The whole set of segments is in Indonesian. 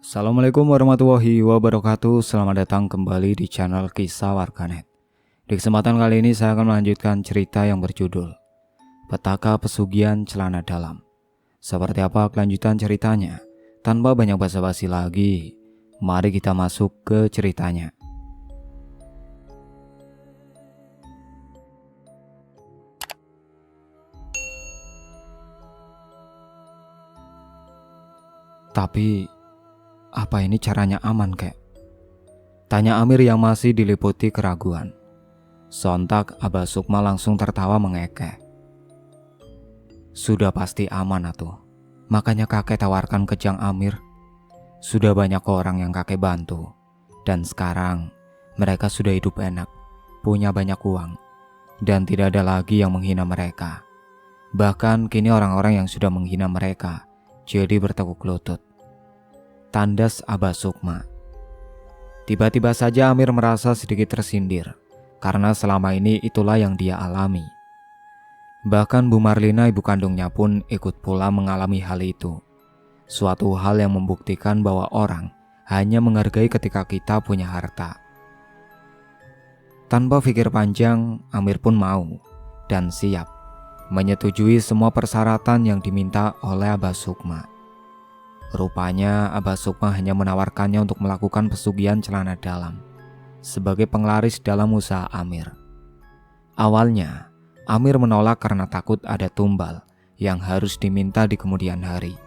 Assalamualaikum warahmatullahi wabarakatuh. Selamat datang kembali di channel Kisah Warganet. Di kesempatan kali ini saya akan melanjutkan cerita yang berjudul Petaka Pesugihan Celana Dalam. Seperti apa kelanjutan ceritanya? Tanpa banyak basa-basi lagi, mari kita masuk ke ceritanya. Tapi apa ini caranya aman kek? Tanya Amir yang masih diliputi keraguan. Sontak Abah Sukma langsung tertawa mengekeh. Sudah pasti aman atuh. Makanya kakek tawarkan ke Jang Amir. Sudah banyak orang yang kakek bantu. Dan sekarang mereka sudah hidup enak, punya banyak uang. Dan tidak ada lagi yang menghina mereka. Bahkan kini orang-orang yang sudah menghina mereka jadi bertekuk lutut. Tandas Abah Sukma. Tiba-tiba saja Amir merasa sedikit tersindir, karena selama ini itulah yang dia alami. Bahkan Bu Marlina ibu kandungnya pun ikut pula mengalami hal itu. Suatu hal yang membuktikan bahwa orang hanya menghargai ketika kita punya harta. Tanpa pikir panjang, Amir pun mau dan siap menyetujui semua persyaratan yang diminta oleh Abah Sukma. Rupanya Abah Sukma hanya menawarkannya untuk melakukan pesugihan celana dalam sebagai penglaris dalam usaha Amir. Awalnya, Amir menolak karena takut ada tumbal yang harus diminta di kemudian hari.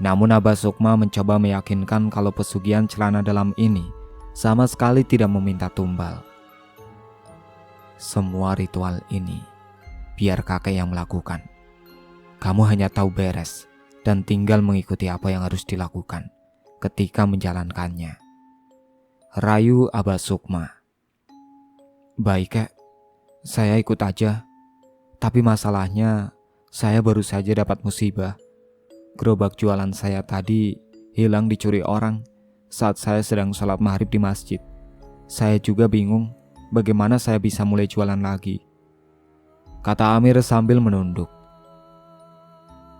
Namun Abah Sukma mencoba meyakinkan kalau pesugihan celana dalam ini sama sekali tidak meminta tumbal. Semua ritual ini biar kakek yang melakukan. Kamu hanya tahu beres dan tinggal mengikuti apa yang harus dilakukan ketika menjalankannya. Rayu Abah Sukma. Baik kek, saya ikut aja. Tapi masalahnya saya baru saja dapat musibah. Gerobak jualan saya tadi hilang dicuri orang saat saya sedang sholat maghrib di masjid. Saya juga bingung bagaimana saya bisa mulai jualan lagi, kata Amir sambil menunduk.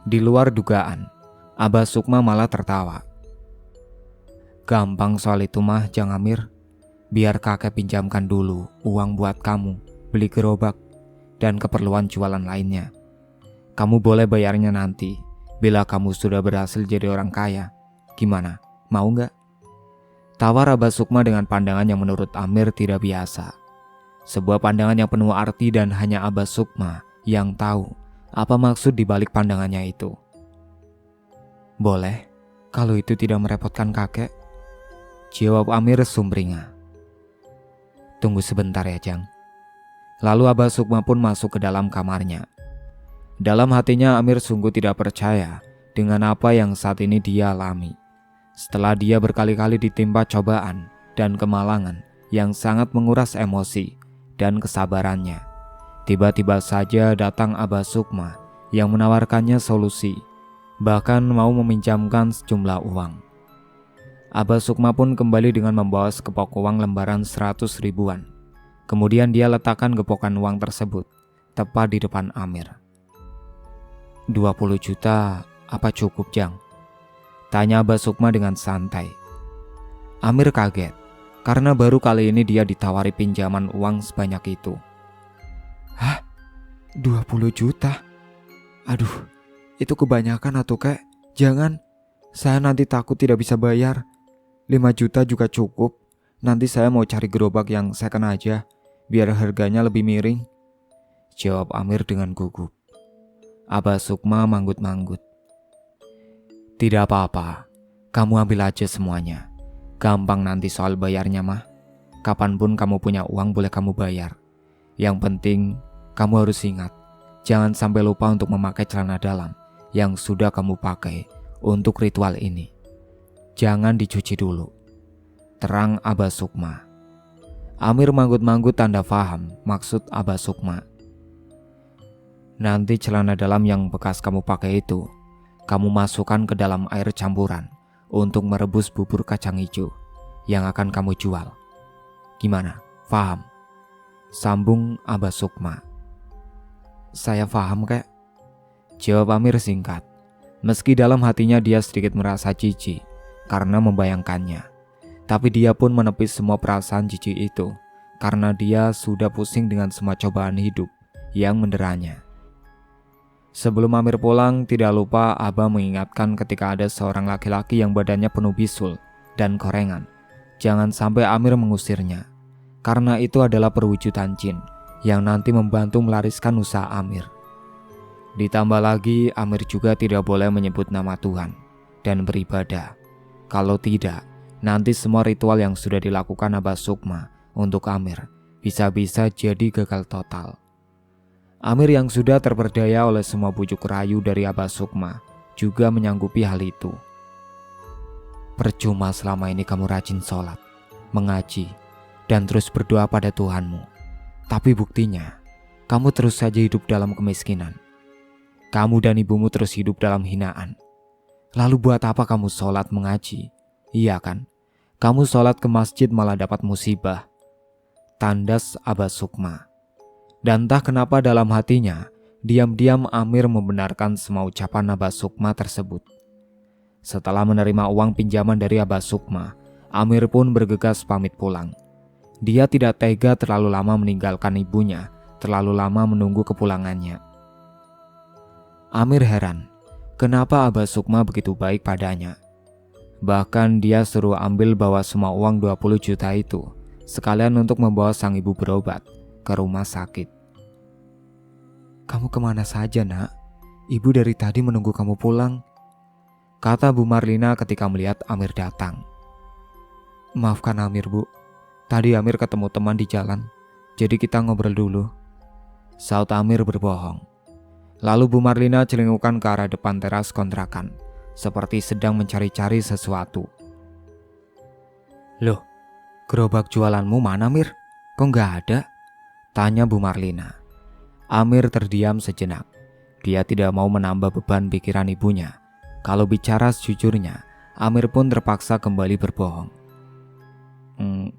Di luar dugaan, Abah Sukma malah tertawa. Gampang soal itu mah, Jang Amir. Biar kakek pinjamkan dulu uang buat kamu beli gerobak dan keperluan jualan lainnya. Kamu boleh bayarnya nanti bila kamu sudah berhasil jadi orang kaya. Gimana? Mau nggak? Tawar Abah Sukma dengan pandangan yang menurut Amir tidak biasa. Sebuah pandangan yang penuh arti dan hanya Abah Sukma yang tahu apa maksud dibalik pandangannya itu. Boleh, kalau itu tidak merepotkan kakek, jawab Amir sumringah. Tunggu sebentar ya Jang. Lalu Abah Sukma pun masuk ke dalam kamarnya. Dalam hatinya Amir sungguh tidak percaya dengan apa yang saat ini dia alami. Setelah dia berkali-kali ditimpa cobaan dan kemalangan yang sangat menguras emosi dan kesabarannya, tiba-tiba saja datang Abah Sukma yang menawarkannya solusi, bahkan mau meminjamkan sejumlah uang. Abah Sukma pun kembali dengan membawa sekepok uang lembaran 100 ribuan. Kemudian dia letakkan gepokan uang tersebut tepat di depan Amir. 20 juta apa cukup Jang? Tanya Abah Sukma dengan santai. Amir kaget karena baru kali ini dia ditawari pinjaman uang sebanyak itu. Hah? 20 juta? Aduh, itu kebanyakan atuh kek. Jangan, saya nanti takut tidak bisa bayar. 5 juta juga cukup. Nanti saya mau cari gerobak yang second aja, biar harganya lebih miring, jawab Amir dengan gugup. Abah Sukma manggut-manggut. Tidak apa-apa, kamu ambil aja semuanya. Gampang nanti soal bayarnya mah. Kapanpun kamu punya uang boleh kamu bayar. Yang penting kamu harus ingat, jangan sampai lupa untuk memakai celana dalam yang sudah kamu pakai untuk ritual ini. Jangan dicuci dulu, terang Abah Sukma. Amir manggut-manggut tanda faham maksud Abah Sukma. Nanti celana dalam yang bekas kamu pakai itu, kamu masukkan ke dalam air campuran untuk merebus bubur kacang hijau yang akan kamu jual. Gimana? Faham? Sambung Abah Sukma. Saya faham kek, jawab Amir singkat. Meski dalam hatinya dia sedikit merasa jijik karena membayangkannya. Tapi dia pun menepis semua perasaan jijik itu karena dia sudah pusing dengan semua cobaan hidup yang menderanya. Sebelum Amir pulang, tidak lupa Abah mengingatkan ketika ada seorang laki-laki yang badannya penuh bisul dan korengan. Jangan sampai Amir mengusirnya, karena itu adalah perwujudan jin yang nanti membantu melariskan usaha Amir. Ditambah lagi, Amir juga tidak boleh menyebut nama Tuhan dan beribadah. Kalau tidak, nanti semua ritual yang sudah dilakukan Abah Sukma untuk Amir bisa-bisa jadi gagal total. Amir yang sudah terperdaya oleh semua bujuk rayu dari Abah Sukma juga menyanggupi hal itu. Percuma selama ini kamu rajin sholat, mengaji, dan terus berdoa pada Tuhanmu. Tapi buktinya, kamu terus saja hidup dalam kemiskinan. Kamu dan ibumu terus hidup dalam hinaan. Lalu buat apa kamu sholat mengaji? Iya kan? Kamu sholat ke masjid malah dapat musibah. Tandas Abah Sukma. Dan entah kenapa dalam hatinya, diam-diam Amir membenarkan semua ucapan Abah Sukma tersebut. Setelah menerima uang pinjaman dari Abah Sukma, Amir pun bergegas pamit pulang. Dia tidak tega terlalu lama meninggalkan ibunya, terlalu lama menunggu kepulangannya. Amir heran, kenapa Abah Sukma begitu baik padanya. Bahkan dia suruh ambil bawa semua uang 20 juta itu, sekalian untuk membawa sang ibu berobat ke rumah sakit. Kamu kemana saja, nak? Ibu dari tadi menunggu kamu pulang, kata Bu Marlina ketika melihat Amir datang. Maafkan Amir, Bu. Tadi Amir ketemu teman di jalan, jadi kita ngobrol dulu, saut Amir berbohong. Lalu Bu Marlina celingukan ke arah depan teras kontrakan, seperti sedang mencari-cari sesuatu. Loh, gerobak jualanmu mana, Mir? Kok nggak ada? Tanya Bu Marlina. Amir terdiam sejenak. Dia tidak mau menambah beban pikiran ibunya. Kalau bicara sejujurnya, Amir pun terpaksa kembali berbohong.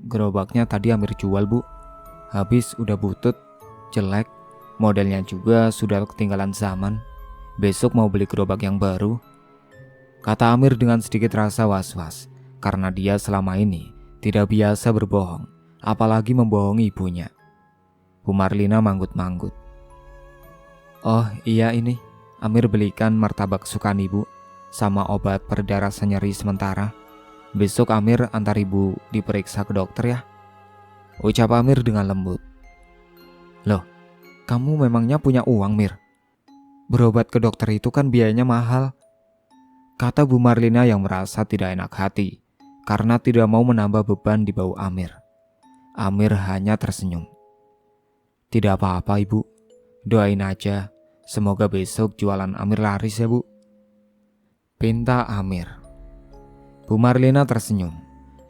Gerobaknya tadi Amir jual, Bu. Habis udah butut, jelek, modelnya juga sudah ketinggalan zaman. Besok mau beli gerobak yang baru, kata Amir dengan sedikit rasa was-was, karena dia selama ini tidak biasa berbohong, apalagi membohongi ibunya. Bu Marlina manggut-manggut. Oh iya, ini Amir belikan martabak kesukaan ibu sama obat pereda rasa nyeri sementara. Besok Amir antar ibu diperiksa ke dokter ya, ucap Amir dengan lembut. Loh, kamu memangnya punya uang, Mir? Berobat ke dokter itu kan biayanya mahal, kata Bu Marlina yang merasa tidak enak hati karena tidak mau menambah beban di bau Amir. Amir hanya tersenyum. Tidak apa-apa, Ibu. Doain aja, semoga besok jualan Amir laris ya, Bu, pinta Amir. Bu Marlina tersenyum.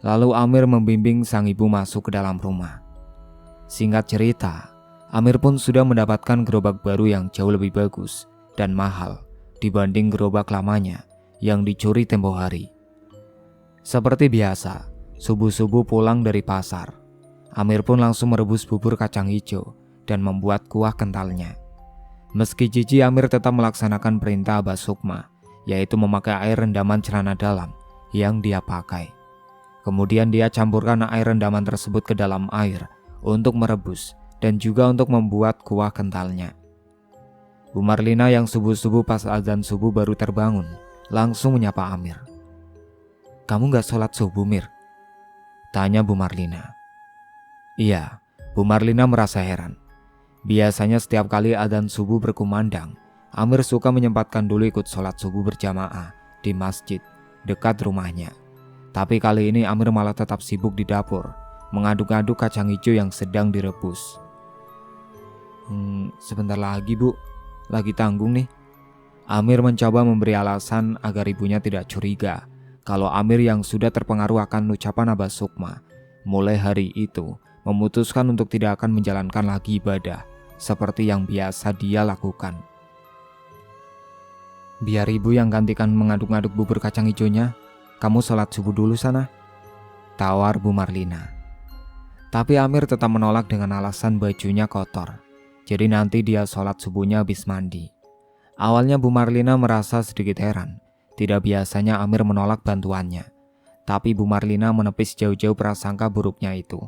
Lalu Amir membimbing sang ibu masuk ke dalam rumah. Singkat cerita, Amir pun sudah mendapatkan gerobak baru yang jauh lebih bagus dan mahal dibanding gerobak lamanya yang dicuri tempo hari. Seperti biasa, subuh-subuh pulang dari pasar, Amir pun langsung merebus bubur kacang hijau dan membuat kuah kentalnya. Meski jijik, Amir tetap melaksanakan perintah Abah Sukma, yaitu memakai air rendaman celana dalam yang dia pakai. Kemudian dia campurkan air rendaman tersebut ke dalam air untuk merebus dan juga untuk membuat kuah kentalnya. Bu Marlina yang subuh-subuh pas azan subuh baru terbangun, langsung menyapa Amir. Kamu gak sholat subuh, Mir? Tanya Bu Marlina. Iya, Bu Marlina merasa heran. Biasanya setiap kali azan subuh berkumandang, Amir suka menyempatkan dulu ikut sholat subuh berjamaah di masjid dekat rumahnya. Tapi kali ini Amir malah tetap sibuk di dapur, mengaduk-aduk kacang hijau yang sedang direbus. Sebentar lagi, Bu. Lagi tanggung nih. Amir mencoba memberi alasan agar ibunya tidak curiga kalau Amir yang sudah terpengaruh akan ucapan Abah Sukma, mulai hari itu memutuskan untuk tidak akan menjalankan lagi ibadah seperti yang biasa dia lakukan. Biar ibu yang gantikan mengaduk-aduk bubur kacang hijaunya, kamu sholat subuh dulu sana, tawar Bu Marlina. Tapi Amir tetap menolak dengan alasan bajunya kotor, jadi nanti dia sholat subuhnya habis mandi. Awalnya Bu Marlina merasa sedikit heran, tidak biasanya Amir menolak bantuannya, Tapi Bu Marlina menepis jauh-jauh prasangka buruknya itu.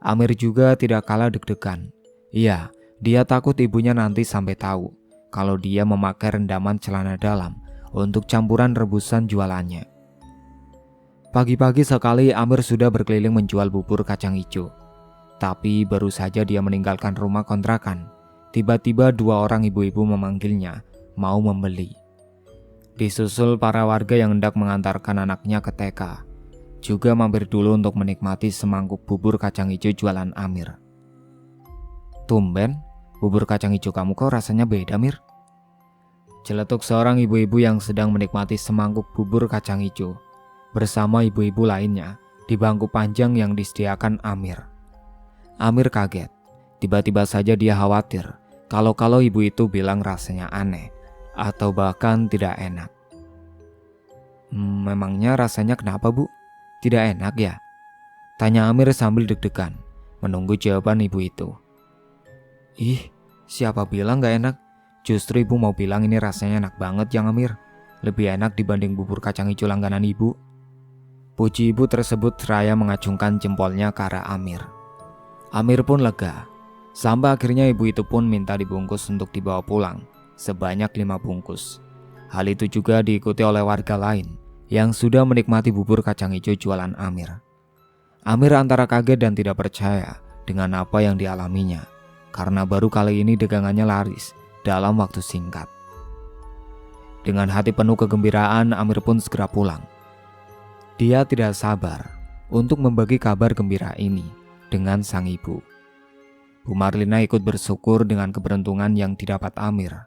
Amir juga tidak kalah deg-degan. Iya, dia takut ibunya nanti sampai tahu kalau dia memakai rendaman celana dalam untuk campuran rebusan jualannya. Pagi-pagi sekali Amir sudah berkeliling menjual bubur kacang hijau. Tapi baru saja dia meninggalkan rumah kontrakan, tiba-tiba 2 orang ibu-ibu memanggilnya, mau membeli. Disusul para warga yang hendak mengantarkan anaknya ke TK, juga mampir dulu untuk menikmati semangkuk bubur kacang hijau jualan Amir. "Tumben, bubur kacang hijau kamu kok rasanya beda, Mir?" Celetuk seorang ibu-ibu yang sedang menikmati semangkuk bubur kacang hijau bersama ibu-ibu lainnya di bangku panjang yang disediakan Amir. Amir kaget, tiba-tiba saja dia khawatir kalau ibu itu bilang rasanya aneh atau bahkan tidak enak. Memangnya rasanya kenapa, Bu? Tidak enak ya?" tanya Amir sambil deg-degan menunggu jawaban ibu itu. "Ih, siapa bilang gak enak? Justru ibu mau bilang ini rasanya enak banget yang Amir. Lebih enak dibanding bubur kacang hijau langganan ibu." Puji ibu tersebut seraya mengacungkan jempolnya ke arah Amir. Amir pun lega, sampai akhirnya ibu itu pun minta dibungkus untuk dibawa pulang sebanyak 5 bungkus. Hal itu juga diikuti oleh warga lain yang sudah menikmati bubur kacang hijau jualan Amir. Amir antara kaget dan tidak percaya dengan apa yang dialaminya, karena baru kali ini dagangannya laris dalam waktu singkat. Dengan hati penuh kegembiraan, Amir pun segera pulang. Dia tidak sabar untuk membagi kabar gembira ini dengan sang ibu. Bu Marlina ikut bersyukur dengan keberuntungan yang didapat Amir.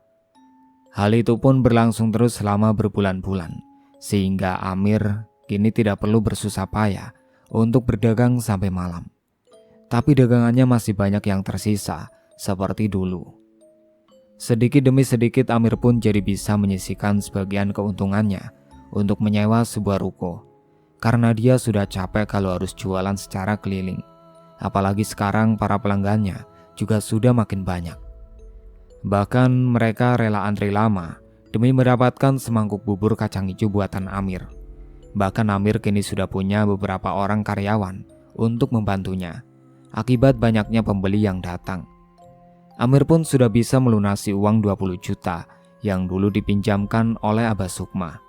Hal itu pun berlangsung terus selama berbulan-bulan, sehingga Amir kini tidak perlu bersusah payah untuk berdagang sampai malam. Tapi dagangannya masih banyak yang tersisa seperti dulu. Sedikit demi sedikit Amir pun jadi bisa menyisihkan sebagian keuntungannya untuk menyewa sebuah ruko, karena dia sudah capek kalau harus jualan secara keliling. Apalagi sekarang para pelanggannya juga sudah makin banyak. Bahkan mereka rela antri lama demi mendapatkan semangkuk bubur kacang hijau buatan Amir. Bahkan Amir kini sudah punya beberapa orang karyawan untuk membantunya akibat banyaknya pembeli yang datang. Amir pun sudah bisa melunasi uang 20 juta yang dulu dipinjamkan oleh Abah Sukma.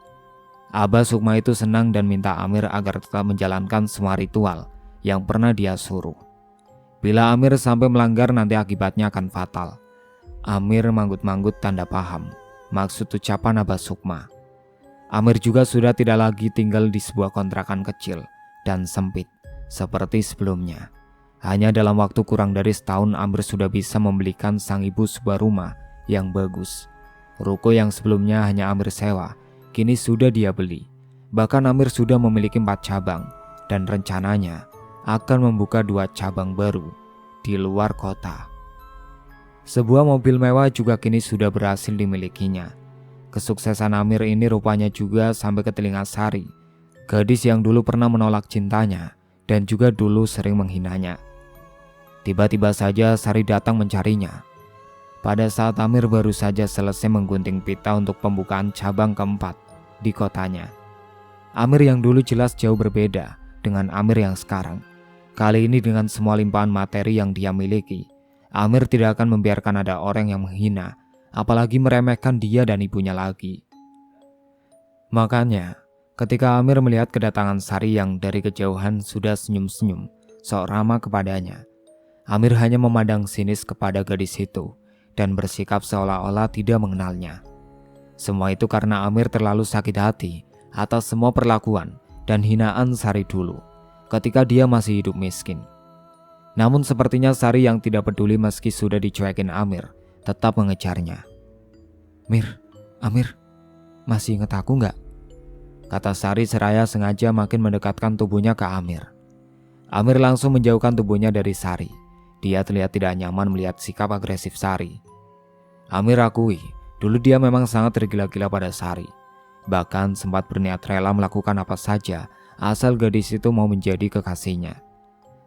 Abah Sukma itu senang dan minta Amir agar tetap menjalankan semua ritual yang pernah dia suruh. Bila Amir sampai melanggar nanti akibatnya akan fatal. Amir manggut-manggut tanda paham maksud ucapan Abah Sukma. Amir juga sudah tidak lagi tinggal di sebuah kontrakan kecil dan sempit seperti sebelumnya. Hanya dalam waktu kurang dari setahun Amir sudah bisa membelikan sang ibu sebuah rumah yang bagus. Ruko yang sebelumnya hanya Amir sewa, kini sudah dia beli. Bahkan Amir sudah memiliki 4 cabang dan rencananya akan membuka 2 cabang baru di luar kota. Sebuah mobil mewah juga kini sudah berhasil dimilikinya. Kesuksesan Amir ini rupanya juga sampai ke telinga Sari, gadis yang dulu pernah menolak cintanya dan juga dulu sering menghinanya. Tiba-tiba saja Sari datang mencarinya. Pada saat Amir baru saja selesai menggunting pita untuk pembukaan cabang keempat di kotanya. Amir yang dulu jelas jauh berbeda dengan Amir yang sekarang. Kali ini dengan semua limpahan materi yang dia miliki, Amir tidak akan membiarkan ada orang yang menghina, apalagi meremehkan dia dan ibunya lagi. Makanya, ketika Amir melihat kedatangan Sari yang dari kejauhan sudah senyum-senyum, sok ramah kepadanya, Amir hanya memandang sinis kepada gadis itu dan bersikap seolah-olah tidak mengenalnya. Semua itu karena Amir terlalu sakit hati atas semua perlakuan dan hinaan Sari dulu, ketika dia masih hidup miskin. Namun sepertinya Sari yang tidak peduli meski sudah dicuekin Amir, tetap mengejarnya. "Mir, Amir, masih ingat aku nggak?" kata Sari seraya sengaja makin mendekatkan tubuhnya ke Amir. Amir langsung menjauhkan tubuhnya dari Sari. Dia terlihat tidak nyaman melihat sikap agresif Sari. Amir akui, dulu dia memang sangat tergila-gila pada Sari. Bahkan sempat berniat rela melakukan apa saja asal gadis itu mau menjadi kekasihnya.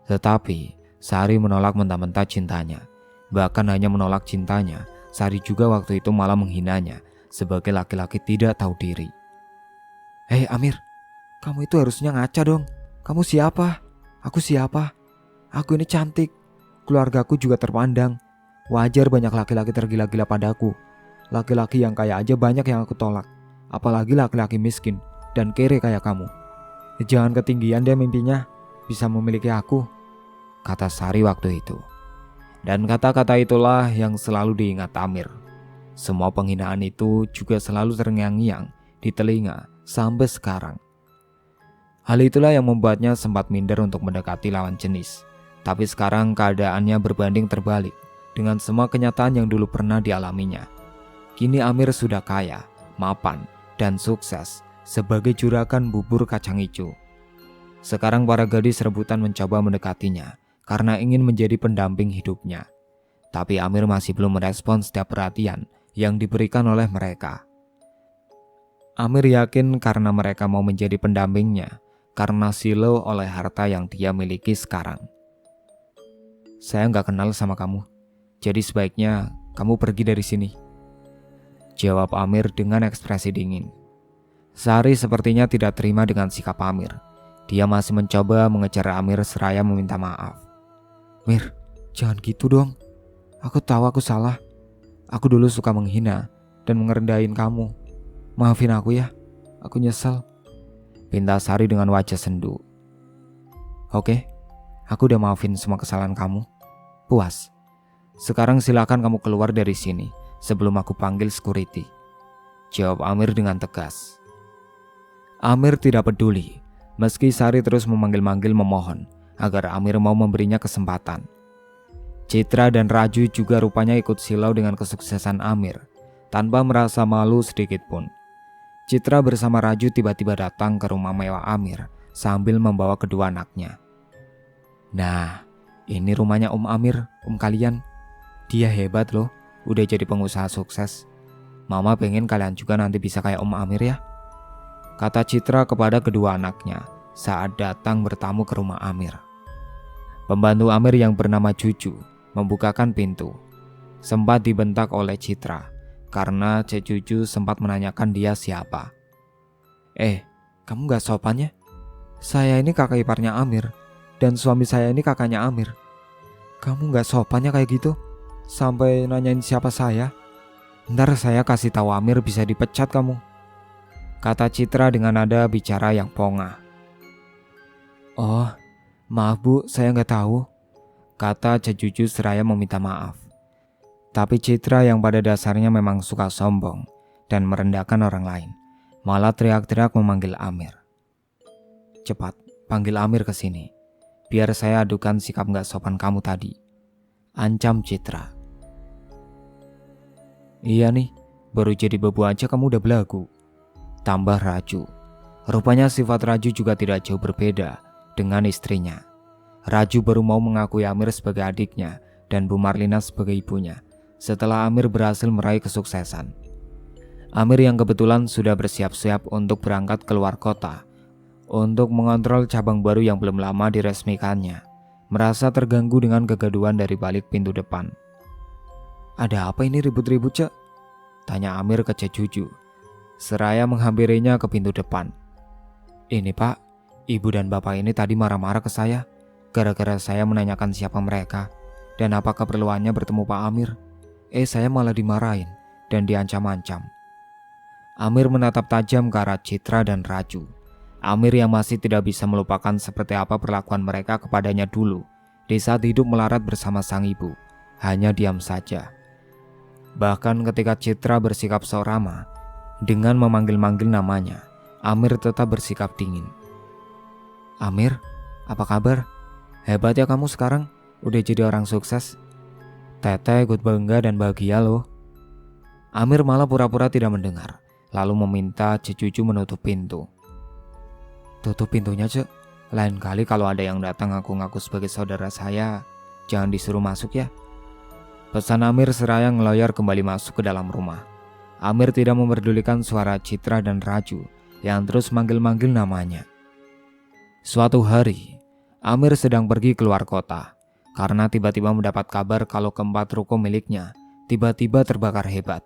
Tetapi Sari menolak mentah-mentah cintanya. Bahkan hanya menolak cintanya, Sari juga waktu itu malah menghinanya sebagai laki-laki tidak tahu diri. "Hei Amir, Kamu itu harusnya ngaca dong. Kamu siapa? Aku siapa? Aku ini cantik. Keluargaku juga terpandang. Wajar banyak laki-laki tergila-gila padaku. Laki-laki yang kaya aja banyak yang aku tolak. Apalagi laki-laki miskin dan kere kayak kamu. Jangan ketinggian deh mimpinya. Bisa memiliki aku, kata Sari waktu itu. Dan kata-kata itulah yang selalu diingat Amir. Semua penghinaan itu juga selalu terngiang-ngiang di telinga sampai sekarang. Hal itulah yang membuatnya sempat minder untuk mendekati lawan jenis. Tapi sekarang keadaannya berbanding terbalik dengan semua kenyataan yang dulu pernah dialaminya. Kini Amir sudah kaya, mapan, dan sukses sebagai juragan bubur kacang hijau. Sekarang para gadis rebutan mencoba mendekatinya karena ingin menjadi pendamping hidupnya. Tapi Amir masih belum merespon setiap perhatian yang diberikan oleh mereka. Amir yakin karena mereka mau menjadi pendampingnya, karena silau oleh harta yang dia miliki sekarang. Saya nggak kenal sama kamu, jadi sebaiknya kamu pergi dari sini, jawab Amir dengan ekspresi dingin. Sari sepertinya tidak terima dengan sikap Amir. Dia masih mencoba mengejar Amir seraya meminta maaf. Mir, jangan gitu dong. Aku tahu aku salah. Aku dulu suka menghina dan mengerendahin kamu. Maafin aku ya, aku nyesel, pinta Sari dengan wajah sendu. Oke, aku udah maafin semua kesalahan kamu. Puas. Sekarang silakan kamu keluar dari sini sebelum aku panggil security, jawab Amir dengan tegas. Amir tidak peduli, meski Sari terus memanggil-manggil memohon agar Amir mau memberinya kesempatan. Citra dan Raju juga rupanya ikut silau dengan kesuksesan Amir, tanpa merasa malu sedikit pun. Citra bersama Raju tiba-tiba datang ke rumah mewah Amir sambil membawa kedua anaknya. Nah, ini rumahnya Om Amir, Om kalian. Dia hebat loh, udah jadi pengusaha sukses. Mama pengen kalian juga nanti bisa kayak Om Amir ya, kata Citra kepada kedua anaknya saat datang bertamu ke rumah Amir. Pembantu Amir yang bernama Cucu membukakan pintu. Sempat dibentak oleh Citra karena Cek Cucu sempat menanyakan dia siapa. Kamu gak sopan ya? Saya ini kakak iparnya Amir dan suami saya ini kakaknya Amir. Kamu gak sopan ya kayak gitu? Sampai nanyain siapa saya? Ntar saya kasih tahu Amir bisa dipecat kamu, kata Citra dengan nada bicara yang pongah. Oh, maaf bu, saya nggak tahu, kata Cejuju seraya meminta maaf. Tapi Citra yang pada dasarnya memang suka sombong dan merendahkan orang lain, malah teriak-teriak memanggil Amir. Cepat, panggil Amir ke sini, biar saya adukan sikap nggak sopan kamu tadi, ancam Citra. Iya nih, baru jadi bebu aja kamu udah belagu, tambah Raju. Rupanya sifat Raju juga tidak jauh berbeda dengan istrinya. Raju baru mau mengakui Amir sebagai adiknya dan Bu Marlina sebagai ibunya setelah Amir berhasil meraih kesuksesan. Amir yang kebetulan sudah bersiap-siap untuk berangkat keluar kota untuk mengontrol cabang baru yang belum lama diresmikannya, merasa terganggu dengan kegaduhan dari balik pintu depan. Ada apa ini ribut-ribut, Cek? Tanya Amir ke Cek Juju seraya menghampirinya ke pintu depan. Ini Pak, Ibu dan Bapak ini tadi marah-marah ke saya gara-gara saya menanyakan siapa mereka dan apa keperluannya bertemu Pak Amir. Saya malah dimarahin dan diancam-ancam. Amir menatap tajam ke arah Citra dan Raju. Amir yang masih tidak bisa melupakan seperti apa perlakuan mereka kepadanya dulu di saat hidup melarat bersama sang ibu, hanya diam saja. Bahkan ketika Citra bersikap sorama dengan memanggil-manggil namanya, Amir tetap bersikap dingin. Amir, apa kabar? Hebat ya kamu sekarang, udah jadi orang sukses. Teteh ikut bangga dan bahagia loh. Amir malah pura-pura tidak mendengar, lalu meminta Cek Cucu menutup pintu. Tutup pintunya, Cek. Lain kali kalau ada yang datang ngaku-ngaku sebagai saudara saya, jangan disuruh masuk ya, pesan Amir seraya ngeloyor kembali masuk ke dalam rumah. Amir tidak memperdulikan suara Citra dan Raju yang terus manggil-manggil namanya. Suatu hari, Amir sedang pergi keluar kota karena tiba-tiba mendapat kabar kalau keempat ruko miliknya tiba-tiba terbakar hebat.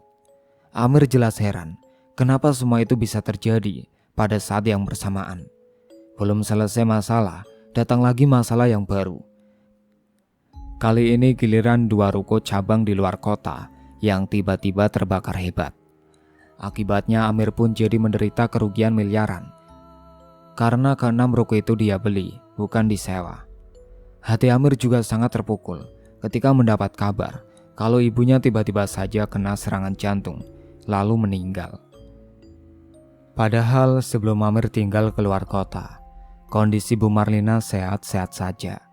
Amir jelas heran kenapa semua itu bisa terjadi pada saat yang bersamaan. Belum selesai masalah, datang lagi masalah yang baru. Kali ini giliran 2 ruko cabang di luar kota yang tiba-tiba terbakar hebat. Akibatnya Amir pun jadi menderita kerugian miliaran. Karena ke-6 ruko itu dia beli, bukan disewa. Hati Amir juga sangat terpukul ketika mendapat kabar kalau ibunya tiba-tiba saja kena serangan jantung, lalu meninggal. Padahal sebelum Amir tinggal keluar kota, kondisi Bu Marlina sehat-sehat saja.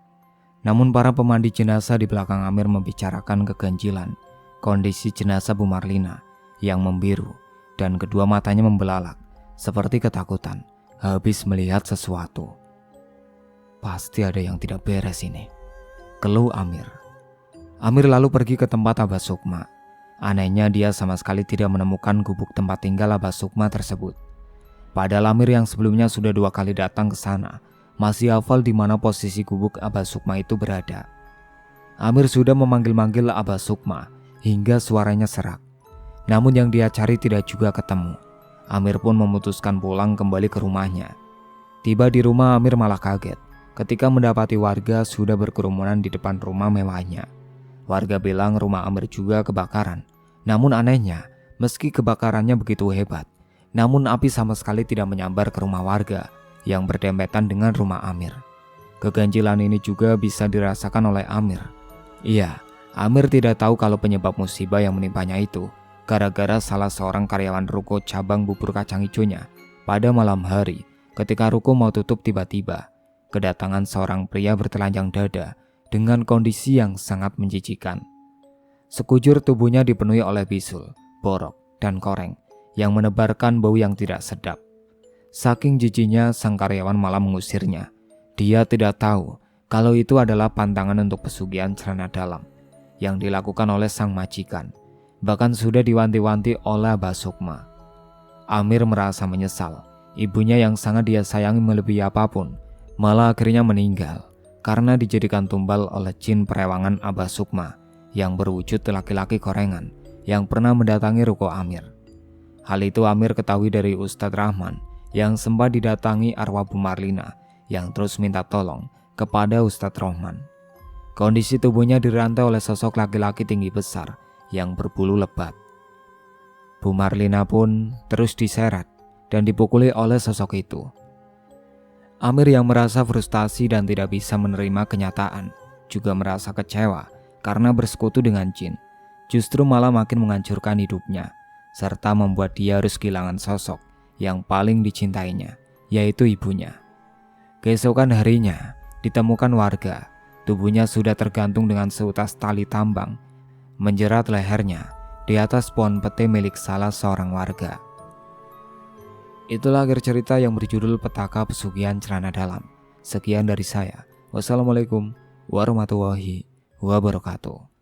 Namun para pemandi jenazah di belakang Amir membicarakan keganjilan kondisi jenazah Bu Marlina yang membiru dan kedua matanya membelalak seperti ketakutan habis melihat sesuatu. Pasti ada yang tidak beres ini, keluh Amir. Amir lalu pergi ke tempat Abah Sukma. Anehnya dia sama sekali tidak menemukan gubuk tempat tinggal Abah Sukma tersebut. Padahal Amir yang sebelumnya sudah 2 kali datang ke sana masih hafal di mana posisi gubuk Abah Sukma itu berada. Amir sudah memanggil-manggil Abah Sukma hingga suaranya serak. Namun yang dia cari tidak juga ketemu. Amir pun memutuskan pulang kembali ke rumahnya. Tiba di rumah, Amir malah kaget ketika mendapati warga sudah berkerumunan di depan rumah mewahnya. Warga bilang rumah Amir juga kebakaran. Namun anehnya, meski kebakarannya begitu hebat, namun api sama sekali tidak menyambar ke rumah warga yang berdempetan dengan rumah Amir. Keganjilan ini juga bisa dirasakan oleh Amir. Iya, Amir tidak tahu kalau penyebab musibah yang menimpanya itu gara-gara salah seorang karyawan ruko cabang bubur kacang hijaunya. Pada malam hari, ketika ruko mau tutup, tiba-tiba kedatangan seorang pria bertelanjang dada dengan kondisi yang sangat menjijikan. Sekujur tubuhnya dipenuhi oleh bisul, borok, dan koreng yang menebarkan bau yang tidak sedap. Saking jijiknya, sang karyawan malah mengusirnya. Dia tidak tahu kalau itu adalah pantangan untuk pesugihan celana dalam yang dilakukan oleh sang majikan. Bahkan sudah diwanti-wanti oleh Abah Sukma. Amir merasa menyesal. Ibunya yang sangat dia sayangi melebihi apapun malah akhirnya meninggal karena dijadikan tumbal oleh jin perewangan Abah Sukma yang berwujud laki-laki korengan yang pernah mendatangi ruko Amir. Hal itu Amir ketahui dari Ustadz Rahman yang sempat didatangi arwah Bu Marlina yang terus minta tolong kepada Ustadz Rahman. Kondisi tubuhnya dirantai oleh sosok laki-laki tinggi besar yang berbulu lebat. Bu Marlina pun terus diseret dan dipukuli oleh sosok itu. Amir yang merasa frustasi dan tidak bisa menerima kenyataan juga merasa kecewa karena bersekutu dengan jin justru malah makin menghancurkan hidupnya serta membuat dia harus kehilangan sosok yang paling dicintainya, yaitu ibunya. Keesokan harinya ditemukan warga, tubuhnya sudah tergantung dengan seutas tali tambang menjerat lehernya di atas pohon pete milik salah seorang warga. Itulah akhir cerita yang berjudul Petaka Pesugihan Celana Dalam. Sekian dari saya. Wassalamualaikum warahmatullahi wabarakatuh.